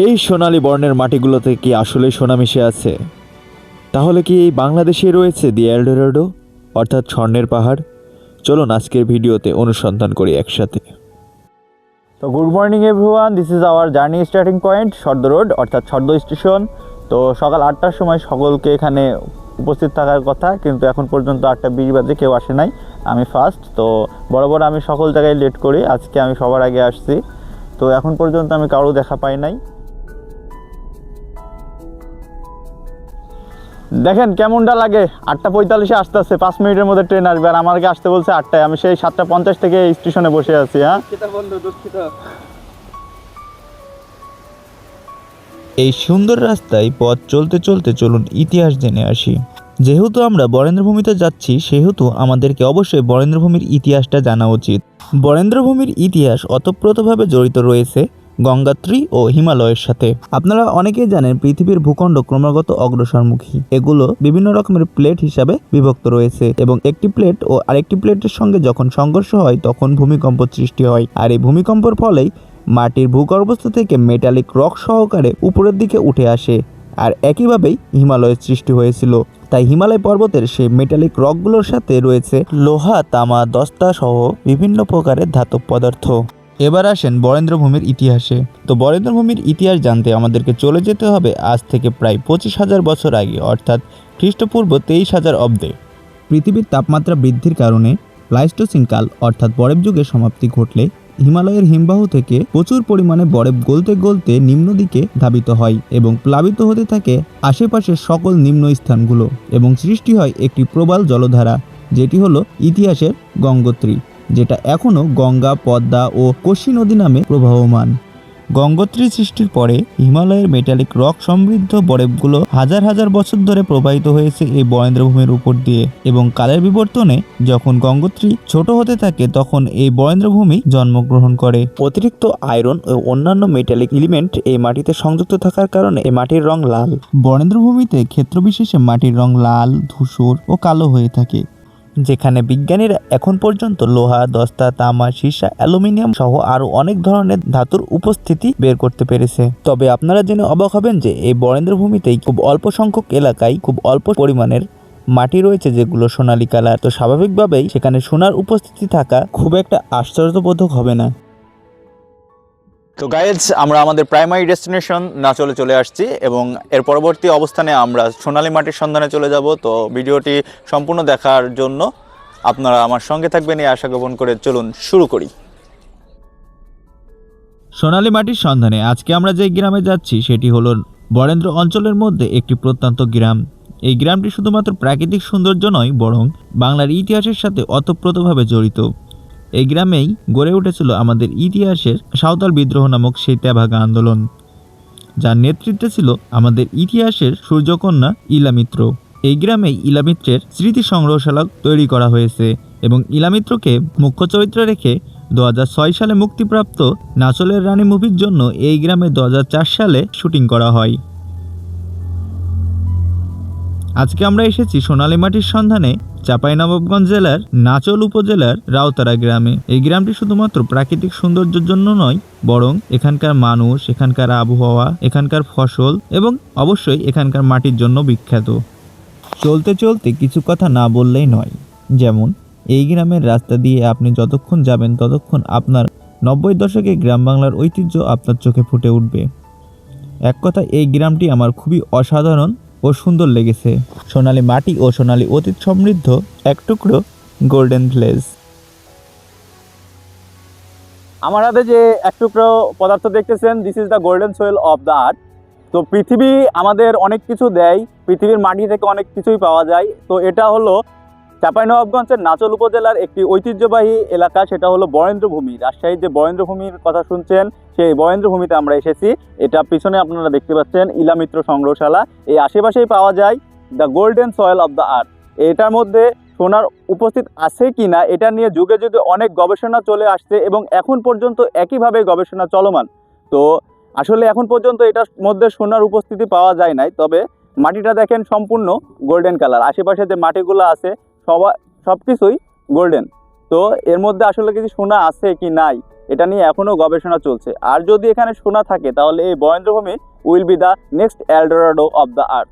এই সোনালী বর্ণের মাটিগুলোতে কি আসলে সোনা মিশে আছে? তাহলে কি এই বাংলাদেশে রয়েছে দি এলডোরাডো, অর্থাৎ স্বর্ণের পাহাড়? চলুন আজকের ভিডিওতে অনুসন্ধান করি একসাথে। তো good morning everyone, this is our journey starting point Sardah road, অর্থাৎ সর্দ স্টেশন। তো সকাল 8টার সময় সকলকে এখানে উপস্থিত থাকার কথা, কিন্তু এখন পর্যন্ত 8:20 বাজে কেউ আসে নাই। আমি ফার্স্ট। তো বরাবর আমি সকল জায়গায় লেট করি, আজকে আমি সবার আগে আসছি। তো এখন পর্যন্ত আমি কারো দেখা পাই নাই। দেখেন কেমনটা লাগে, 8:45-এ আসতে 5 মিনিটের মধ্যে ট্রেন আসবে, আর আমাকে আসতে বলছে 8টায়। আমি সেই 7:50 থেকে স্টেশনে বসে আছি। হ্যাঁ, এই সুন্দর রাস্তায় পথ চলতে চলতে চলুন ইতিহাস জেনে আসি। যেহেতু আমরা বরেন্দ্রভূমিতে যাচ্ছি, সেহেতু আমাদেরকে অবশ্যই বরেন্দ্রভূমির ইতিহাসটা জানা উচিত। বরেন্দ্রভূমির ইতিহাস ওতপ্রোতভাবে জড়িত রয়েছে গঙ্গোত্রী ও হিমালয়ের সাথে। আপনারা অনেকেই জানেন পৃথিবীর ভূখণ্ড ক্রমাগত অগ্রসরমুখী। এগুলো বিভিন্ন রকমের প্লেট হিসাবে বিভক্ত রয়েছে এবং একটি প্লেট ও আরেকটি প্লেটের সঙ্গে যখন সংঘর্ষ হয় তখন ভূমিকম্প সৃষ্টি হয়, আর এই ভূমিকম্পের ফলেই মাটির ভূগর্ভস্থ থেকে মেটালিক রক সহকারে উপরের দিকে উঠে আসে, আর একইভাবেই হিমালয়ের সৃষ্টি হয়েছিল। তাই হিমালয় পর্বতের সেই মেটালিক রকগুলোর সাথে রয়েছে লোহা, তামা, দস্তা সহ বিভিন্ন প্রকারের ধাতব পদার্থ। এবার আসেন বরেন্দ্রভূমির ইতিহাসে। তো বরেন্দ্রভূমির ইতিহাস জানতে আমাদেরকে চলে যেতে হবে আজ থেকে প্রায় 25,000 বছর আগে, অর্থাৎ খ্রিস্টপূর্ব 23,000 অব্দে। পৃথিবীর তাপমাত্রা বৃদ্ধির কারণে প্লাইস্টোসিন কাল অর্থাৎ বরফ যুগের সমাপ্তি ঘটলে হিমালয়ের হিমবাহ থেকে প্রচুর পরিমাণে বরফ গলতে গলতে নিম্ন দিকে ধাবিত হয় এবং প্লাবিত হতে থাকে আশেপাশের সকল নিম্ন স্থানগুলো, এবং সৃষ্টি হয় একটি প্রবাল জলধারা, যেটি হলো ইতিহাসের গঙ্গোত্রী, যেটা এখনও গঙ্গা, পদ্মা ও কোশি নদী নামে প্রবাহমান। গঙ্গোত্রী সৃষ্টির পরে হিমালয়ের মেটালিক রক সমৃদ্ধ বরফগুলো হাজার হাজার বছর ধরে প্রবাহিত হয়েছে এই বরেন্দ্রভূমির উপর দিয়ে, এবং কালের বিবর্তনে যখন গঙ্গোত্রী ছোট হতে থাকে তখন এই বরেন্দ্রভূমি জন্মগ্রহণ করে। অতিরিক্ত আয়রন ও অন্যান্য মেটালিক এলিমেন্ট এই মাটিতে সংযুক্ত থাকার কারণে এই মাটির রং লাল। বরেন্দ্রভূমিতে ক্ষেত্রবিশেষে মাটির রং লাল, ধূসর ও কালো হয়ে থাকে, যেখানে বিজ্ঞানীরা এখন পর্যন্ত লোহা, দস্তা, তামা, সীসা, অ্যালুমিনিয়াম সহ আরো অনেক ধরনের ধাতুর উপস্থিতি বের করতে পেরেছে। তবে আপনারা জেনে অবাক হবেন যে এই বরেন্দ্রভূমিতেই খুব অল্প সংখ্যক এলাকায় খুব অল্প পরিমাণের মাটি রয়েছে যেগুলো সোনালী কালার। তো স্বাভাবিকভাবেই সেখানে সোনার উপস্থিতি থাকা খুব একটা আশ্চর্যবোধক হবে না। তো গাইজ, আমরা আমাদের প্রাইমারি ডেস্টিনেশন নাচলে চলে আসছি এবং এর পরবর্তী অবস্থানে আমরা সোনালী মাটির সন্ধানে চলে যাব। তো ভিডিওটি সম্পূর্ণ দেখার জন্য আপনারা আমার সঙ্গে থাকবেন এই আশা জ্ঞাপন করে চলুন শুরু করি। সোনালী মাটির সন্ধানে আজকে আমরা যে গ্রামে যাচ্ছি সেটি হলো বরেন্দ্র অঞ্চলের মধ্যে একটি প্রত্যন্ত গ্রাম। এই গ্রামটি শুধুমাত্র প্রাকৃতিক সৌন্দর্য নয়, বরং বাংলার ইতিহাসের সাথে ওতপ্রোতভাবে জড়িত। এই গ্রামেই গড়ে উঠেছিল আমাদের ইতিহাসের সাঁওতাল বিদ্রোহ নামক সেই তেভাগা আন্দোলন, যার নেতৃত্বে ছিল আমাদের ইতিহাসের সূর্যকন্যা ইলামিত্র। এই গ্রামেই ইলামিত্রের স্মৃতি সংগ্রহশালা তৈরি করা হয়েছে এবং ইলামিত্রকে মুখ্য চরিত্রে রেখে 2006 সালে মুক্তিপ্রাপ্ত নাচলের রানী মুভির জন্য এই গ্রামে 2004 সালে শুটিং করা হয়। আজকে আমরা এসেছি সোনালী মাটির সন্ধানে চাঁপাইনবাবগঞ্জ জেলার নাচল উপজেলার রাউতারা গ্রামে। এই গ্রামটি শুধুমাত্র প্রাকৃতিক সৌন্দর্যের জন্য নয়, বরং এখানকার মানুষ, এখানকার আবহাওয়া, এখানকার ফসল এবং অবশ্যই এখানকার মাটির জন্য বিখ্যাত। চলতে চলতে কিছু কথা না বললেই নয়, যেমন এই গ্রামের রাস্তা দিয়ে আপনি যতক্ষণ যাবেন ততক্ষণ আপনার 90 দশকের গ্রাম বাংলার ঐতিহ্য আপনার চোখে ফুটে উঠবে। এক কথা, এই গ্রামটি আমার খুবই অসাধারণ ও সুন্দর লেগেছে। সোনালী মাটি ও সোনালী অতীত সমৃদ্ধ এক টুকরো গোল্ডেন ভিলেজ। আমার হাতে যে এক টুকরো পদার্থ দেখতেছেন, this is the golden soil of the earth. তো পৃথিবী আমাদের অনেক কিছু দেয়, পৃথিবীর মাটি থেকে অনেক কিছুই পাওয়া যায়। তো এটা হলো চাঁপাইনবাবগঞ্জের নাচল উপজেলার একটি ঐতিহ্যবাহী এলাকা, সেটা হলো বরেন্দ্রভূমি। রাজশাহীর যে বরেন্দ্রভূমির কথা শুনছেন, সেই বরেন্দ্রভূমিতে আমরা এসেছি। এটা পিছনে আপনারা দেখতে পাচ্ছেন ইলামিত্র সংগ্রহশালা। এই আশেপাশেই পাওয়া যায় the golden soil of the আর্থ। এটার মধ্যে সোনার উপস্থিত আছে কি না এটা নিয়ে যুগে যুগে অনেক গবেষণা চলে আসছে এবং এখন পর্যন্ত একইভাবে গবেষণা চলমান। তো আসলে এখন পর্যন্ত এটার মধ্যে সোনার উপস্থিতি পাওয়া যায় নাই, তবে মাটিটা দেখেন সম্পূর্ণ গোল্ডেন কালার। আশেপাশে যে মাটিগুলো আছে সব কিছুই গোল্ডেন। তো এর মধ্যে আসলে কিছু সোনা আছে কি নাই এটা নিয়ে এখনও গবেষণা চলছে। আর যদি এখানে সোনা থাকে তাহলে এই Barendrabhumi will be the next Eldorado of the earth.